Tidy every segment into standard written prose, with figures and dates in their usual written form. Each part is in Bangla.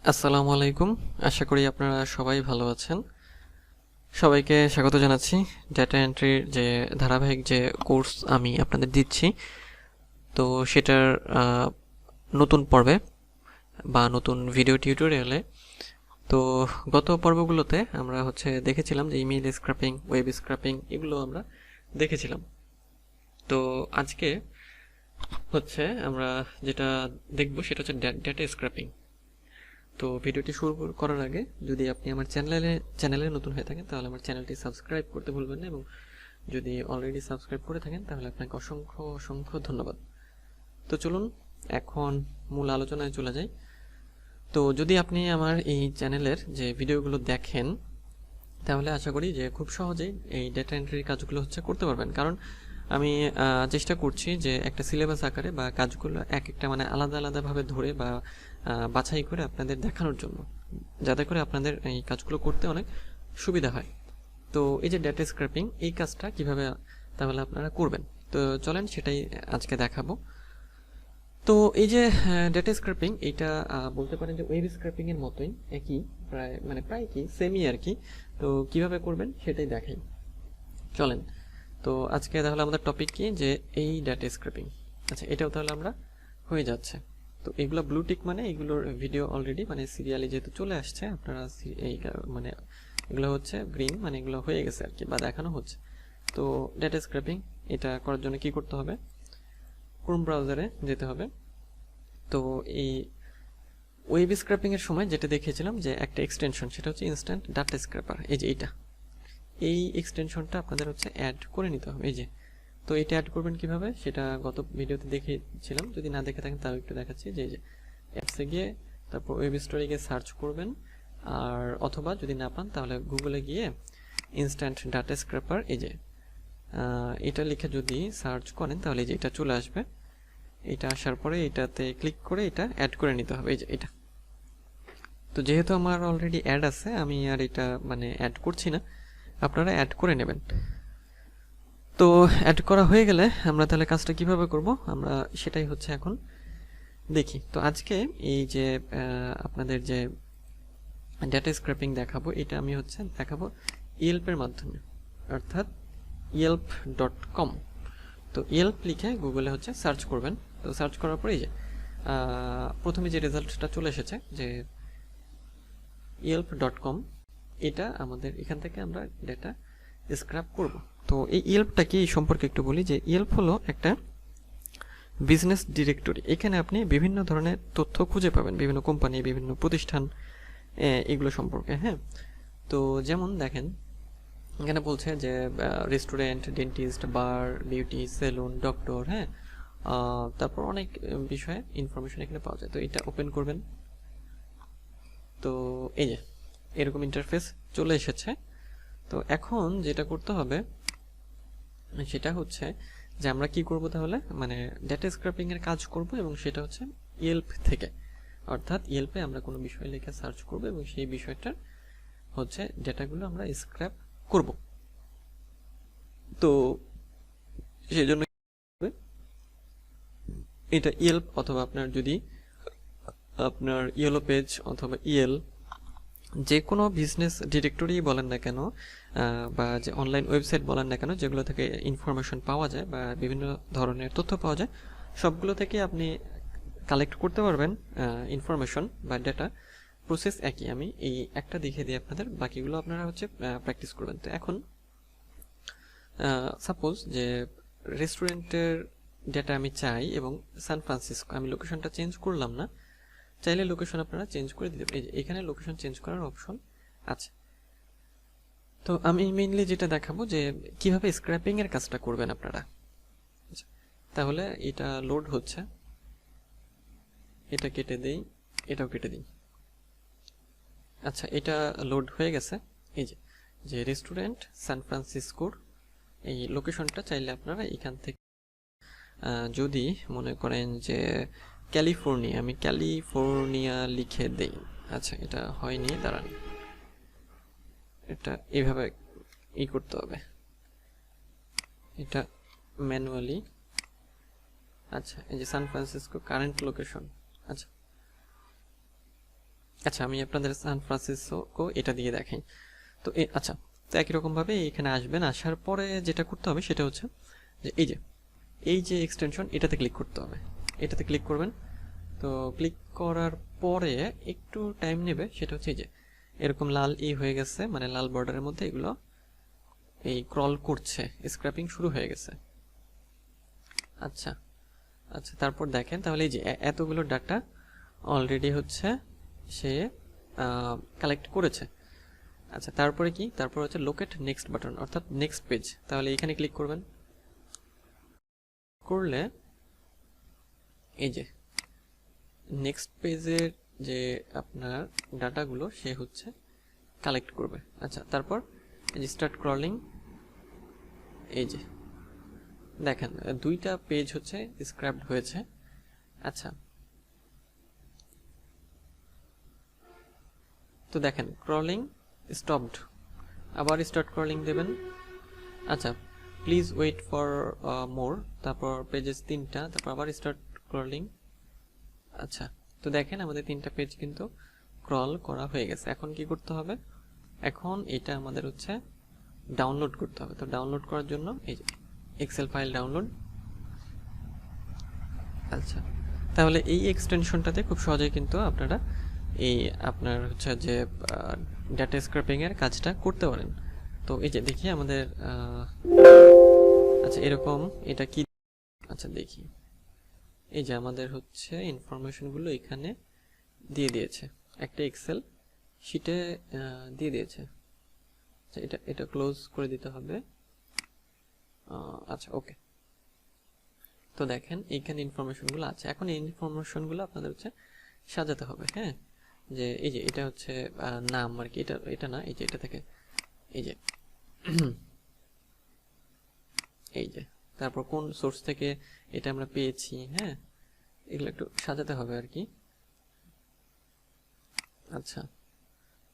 আসসালামু আলাইকুম। আশা করি আপনারা সবাই ভালো আছেন। সবাইকে স্বাগত জানাচ্ছি ডেটা এন্ট্রির যে ধারাবাহিক যে কোর্স আমি আপনাদের দিচ্ছি, তো সেটার নতুন পর্বে বা নতুন ভিডিও টিউটোরিয়ালে। তো গত পর্বগুলোতে আমরা দেখেছিলাম যে ইমেল স্ক্র্যাপিং, ওয়েব স্ক্র্যাপিং এগুলো আমরা দেখেছিলাম। তো আজকে আমরা যেটা দেখব সেটা হচ্ছে ডেটা স্ক্র্যাপিং। তো ভিডিওটি শুরু করার আগে যদি আপনি আমার চ্যানেলে নতুন হয়ে থাকেন তাহলে আমার চ্যানেলটি সাবস্ক্রাইব করতে ভুলবেন না, এবং যদি অলরেডি সাবস্ক্রাইব করে থাকেন তাহলে আপনাকে অসংখ্য অসংখ্য ধন্যবাদ। তো চলুন এখন মূল আলোচনায় চলে যাই। তো যদি আপনি আমার এই চ্যানেলের যে ভিডিওগুলো দেখেন তাহলে আশা করি যে খুব সহজেই এই ডেটা এন্ট্রির কাজগুলো করতে পারবেন, কারণ আমি চেষ্টা করছি যে একটা সিলেবাস আকারে বা কাজগুলো এক একটা আলাদা আলাদাভাবে ধরে বা বাছাই করে আপনাদের দেখানোর জন্য, যাতে করে আপনাদের এই কাজগুলো করতে অনেক সুবিধা হয়। তো এই যে ডেটা স্ক্র্যাপিং, এই কাজটা কিভাবে তাহলে আপনারা করবেন, তো চলেন সেটাই আজকে দেখাবো। তো এই যে ডেটা স্ক্র্যাপিং, এইটা বলতে পারেন যে ওয়েব স্ক্র্যাপিং এর মতোই, একই প্রায় কি সেমই আর কি। তো কিভাবে করবেন সেটাই দেখাই, চলেন। তো আজকে তাহলে আমাদের টপিক কি, যে এই ডেটা স্ক্র্যাপিং। আচ্ছা, এটাও তাহলে আমরা হয়ে যাচ্ছে। তো এগুলো ব্লু টিক এগুলোর ভিডিও অলরেডি সিরিয়ালি যেহেতু চলে আসছে, আপনারা এই এগুলো গ্রিন, এগুলো হয়ে গেছে আর কি, বা দেখানো হচ্ছে। তো ডেটা স্ক্র্যাপিং এটা করার জন্য কি করতে হবে, ক্রোম ব্রাউজারে যেতে হবে। তো এই ওয়েব স্ক্র্যাপিং এর সময় যেটা দেখিয়েছিলাম যে একটা এক্সটেনশন, সেটা হচ্ছে ইনস্ট্যান্ট ডাটা স্ক্র্যাপার। এই যে এই এক্সটেনশনটা আপনাদের অ্যাড করে নিতে হবে। এই যে, তো এটা অ্যাড করবেন কিভাবে সেটা গত ভিডিওতে দেখিয়েছিলাম, যদি না দেখে থাকেন তাও একটু দেখাচ্ছি। যে এই যে অ্যাপসে গিয়ে তারপর ওয়েব স্টোরে গিয়ে সার্চ করবেন, আর অথবা যদি না পান তাহলে গুগলে গিয়ে ইনস্ট্যান্ট ডাটা স্ক্র্যাপার, এই যে এটা লিখে যদি সার্চ করেন তাহলে যে এটা চলে আসবে। এটা আসার পরে এটাতে ক্লিক করে এটা অ্যাড করে নিতে হবে। এই যে এটা, তো যেহেতু আমার অলরেডি অ্যাড আছে আমি আর এটা অ্যাড করছি না, আপনারা অ্যাড করে নেবেন। তো অ্যাড করা হয়ে গেলে আমরা তাহলে কাজটা কিভাবে করব আমরা সেটাই এখন দেখি। তো আজকে এই যে আপনাদের যে ডেটা স্ক্র্যাপিং দেখাবো, এটা আমি দেখাবো ইয়েল্পের মাধ্যমে, অর্থাৎ yelp.com। তো ইয়েল্প লিখে গুগলে সার্চ করবেন। তো সার্চ করার পরে এই যে প্রথমে যে রেজাল্টটা চলে এসেছে যে yelp.com, এটা আমাদের এখান থেকে আমরা ডেটা স্ক্র্যাপ করব। তো এই ইয়েল্পটা কি সম্পর্কে একটু বলি, যে ইয়েল্প হলো একটা বিজনেস ডিরেক্টরি। এখানে আপনি বিভিন্ন ধরনের তথ্য খুঁজে পাবেন, বিভিন্ন কোম্পানি, বিভিন্ন প্রতিষ্ঠান, এগুলো সম্পর্কে। হ্যাঁ, তো যেমন দেখেন এখানে বলছে যে রেস্টুরেন্ট, ডেন্টিস্ট, বার, বিউটি সেলুন, ডক্টর, হ্যাঁ, তারপর অনেক বিষয়ে ইনফরমেশন এখানে পাওয়া যায়। তো এটা ওপেন করবেন। তো এই যে এরকম ইন্টারফেস চলে এসেছে। তো এখন যেটা করতে হবে সেটা যে আমরা কি করব তাহলে, ডেটা স্ক্র্যাপিং এর কাজ করব, এবং সেটা ইয়েল্প থেকে, অর্থাৎ ইয়েল্পে আমরা কোনো বিষয় লিখে সার্চ করব এবং সেই বিষয়টার ডেটাগুলো আমরা স্ক্র্যাপ করব। তো সেই জন্য এটা ইয়েল্প, অথবা আপনার যদি আপনার ইয়েলো পেজ অথবা ইয়েল, যে কোনো বিজনেস ডিরেক্টরি বলেন না কেন, বা যে অনলাইন ওয়েবসাইট বলেন না কেন, যেগুলো থেকে ইনফরমেশন পাওয়া যায় বা বিভিন্ন ধরনের তথ্য পাওয়া যায়, সবগুলো থেকে আপনি কালেক্ট করতে পারবেন ইনফরমেশন বা ডেটা। প্রসেস একই, আমি এই একটা দেখিয়ে দিই আপনাদের, বাকিগুলো আপনারা প্র্যাকটিস করবেন। তো এখন সাপোজ যে রেস্টুরেন্টের ডেটা আমি চাই, এবং সান ফ্রান্সিসকো, আমি লোকেশনটা চেঞ্জ করলাম না, চাইলে লোকেশন আপনারা চেঞ্জ করে দিতে পারেন। এখানে লোকেশন চেঞ্জ করার অপশন আছে। তো আমি মেইনলি যেটা দেখাবো যে কিভাবে স্ক্র্যাপিং এর কাজটা করবেন আপনারা। তাহলে এটা লোড হচ্ছে, এটা কেটে দেই, এটাও কেটে দিই। আচ্ছা, এটা লোড হয়ে গেছে। এই যে রেস্টুরেন্ট সান ফ্রান্সিসকোর এই লোকেশনটা চাইলে আপনারা এখান থেকে, যদি মনে করেন যে ক্যালিফোর্নিয়া, আমি ক্যালিফোর্নিয়া লিখে দেই। আচ্ছা, এটা হয়নি, দাঁড়ান, এটা এইভাবে করতে হবে, এটা ম্যানুয়ালি। আচ্ছা, এই যে সান ফ্রান্সিসকো কারেন্ট লোকেশন। আচ্ছা, আচ্ছা, আমি আপনাদের সান ফ্রান্সিসকো এটা দিয়ে দেখাই। তো আচ্ছা, তো একই রকমভাবে এখানে আসবেন। আসার পরে যেটা করতে হবে সেটা হচ্ছে যে এই যে এক্সটেনশন, এটাতে ক্লিক করতে হবে। এটাতে ক্লিক করবেন। তো ক্লিক করার পরে একটু টাইম নেবে, সেটা হচ্ছে এই যে এরকম লাল হয়ে গেছে, মানে লাল বর্ডারের মধ্যে এগুলো এই ক্রল করছে, স্ক্র্যাপিং শুরু হয়ে গেছে। আচ্ছা আচ্ছা, তারপর দেখেন তাহলে এই যে এতগুলো ডাটা অলরেডি হচ্ছে সে কালেক্ট করেছে। আচ্ছা, তারপরে কি, তারপর হচ্ছে লোকেট নেক্সট বাটন, অর্থাৎ নেক্সট পেজ। তাহলে এখানে ক্লিক করবেন। করলে এই যে নেক্সট পেজের যে আপনার ডাটাগুলো সে হচ্ছে কালেক্ট করবে। আচ্ছা, তারপর এই যে স্টার্ট ক্রলিং, এই যে দেখেন দুইটা পেজ হচ্ছে স্ক্র্যাপড হয়েছে। আচ্ছা, তো দেখেন ক্রলিং স্টপড, আবার স্টার্ট ক্রলিং দেবেন। আচ্ছা, প্লিজ ওয়েট ফর মোর, তারপর পেজেস 3টা, তারপর আবার স্টার্ট ক্রলিং। আচ্ছা, তো দেখেন আমাদের 3টা পেজ কিন্তু ক্রল করা হয়ে গেছে। এখন কি করতে হবে, এখন এটা আমাদের হচ্ছে ডাউনলোড করতে হবে। তো ডাউনলোড করার জন্য এই যে এক্সেল ফাইল ডাউনলোড। আচ্ছা, তাহলে এই এক্সটেনশনটাতে খুব সহজেই কিন্তু আপনারা এই আপনার হচ্ছে যে ডাটা স্ক্র্যাপিং এর কাজটা করতে পারেন। তো এই যে দেখি আমাদের আচ্ছা এরকম এটা কি, আচ্ছা দেখি এই যে আমাদের হচ্ছে ইনফরমেশনগুলো এখানে দিয়ে দিয়েছে, একটা এক্সেল শিটে দিয়ে দিয়েছে। আচ্ছা, এটা ক্লোজ করে দিতে হবে। আচ্ছা, ওকে। তো দেখেন এইখানে ইনফরমেশনগুলো আছে। এখন এই ইনফরমেশনগুলো আপনাদের হচ্ছে সাজাতে হবে। হ্যাঁ, যে এই যে এটা হচ্ছে নাম আর কি, এটা না, এই যে এটা থেকে এই যে এই যে তারপর কোন সোর্স থেকে এটা আমরা পেয়েছি। হ্যাঁ, এগুলো একটু সাজাতে হবে আর কি। আচ্ছা,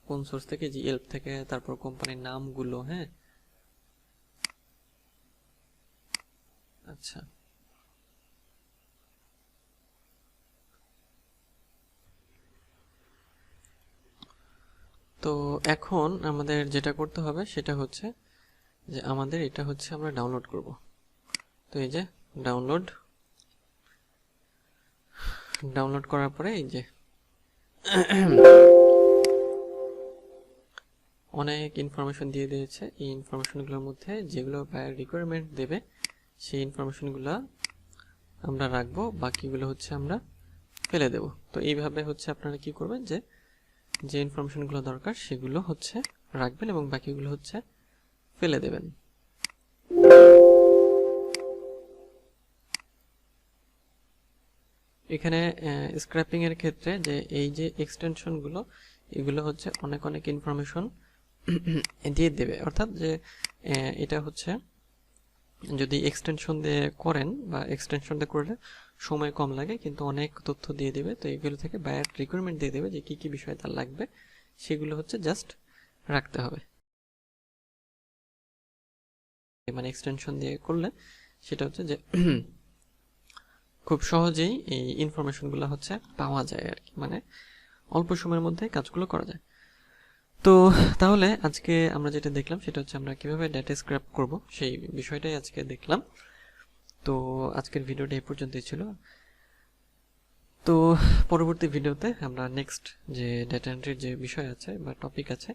কোন সোর্স থেকে, যে হেল্প থেকে, তারপর কোম্পানির নামগুলো। হ্যাঁ, আচ্ছা, তো এখন আমাদের যেটা করতে হবে সেটা হচ্ছে যে আমাদের এটা হচ্ছে আমরা ডাউনলোড করব। তো এই যে ডাউনলোড করার পরে এই যে অনেক ইনফরমেশন দিয়ে দিয়েছে। এই ইনফরমেশনগুলোর মধ্যে যেগুলো বায়ার রিকোয়ারমেন্ট দেবে সেই ইনফরমেশনগুলো আমরা রাখবো, বাকিগুলো হচ্ছে আমরা ফেলে দেব। তো এইভাবে হচ্ছে আপনারা কি করবেন, যে ইনফরমেশনগুলো দরকার সেগুলো হচ্ছে রাখবেন এবং বাকিগুলো হচ্ছে ফেলে দেবেন। এখানে স্ক্র্যাপিং এর ক্ষেত্রে যে এই যে এক্সটেনশনগুলো, এগুলো হচ্ছে অনেক অনেক ইনফরমেশন দিয়ে দেবে। অর্থাৎ যে এটা হচ্ছে যদি এক্সটেনশন দিয়ে করেন বা এক্সটেনশন দিয়ে করলে সময় কম লাগে, কিন্তু অনেক তথ্য দিয়ে দেবে। তো এগুলো থেকে বায়ার রিকোয়ারমেন্ট দিয়ে দেবে যে কি কি বিষয় তার লাগবে, সেগুলো হচ্ছে জাস্ট রাখতে হবে। মানে এক্সটেনশন দিয়ে করলে সেটা হচ্ছে যে খুব সহজেই এই ইনফরমেশনগুলো হচ্ছে পাওয়া যায় আর কি, মানে অল্প সময়ের মধ্যে কাজগুলো করা যায়। তো তাহলে আজকে আমরা যেটা দেখলাম সেটা হচ্ছে আমরা কিভাবে ডেটা স্ক্র্যাপ করব সেই বিষয়টাই আজকে দেখলাম। তো আজকের ভিডিওটা এই পর্যন্তই ছিল। তো পরবর্তী ভিডিওতে আমরা নেক্সট যে ডেটা এন্ট্রির যে বিষয় আছে বা টপিক আছে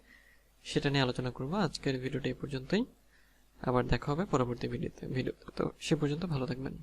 সেটা নিয়ে আলোচনা করব। আজকের ভিডিওটা এই পর্যন্তই, আবার দেখা হবে পরবর্তী ভিডিওতে। তো সে পর্যন্ত ভালো থাকবেন।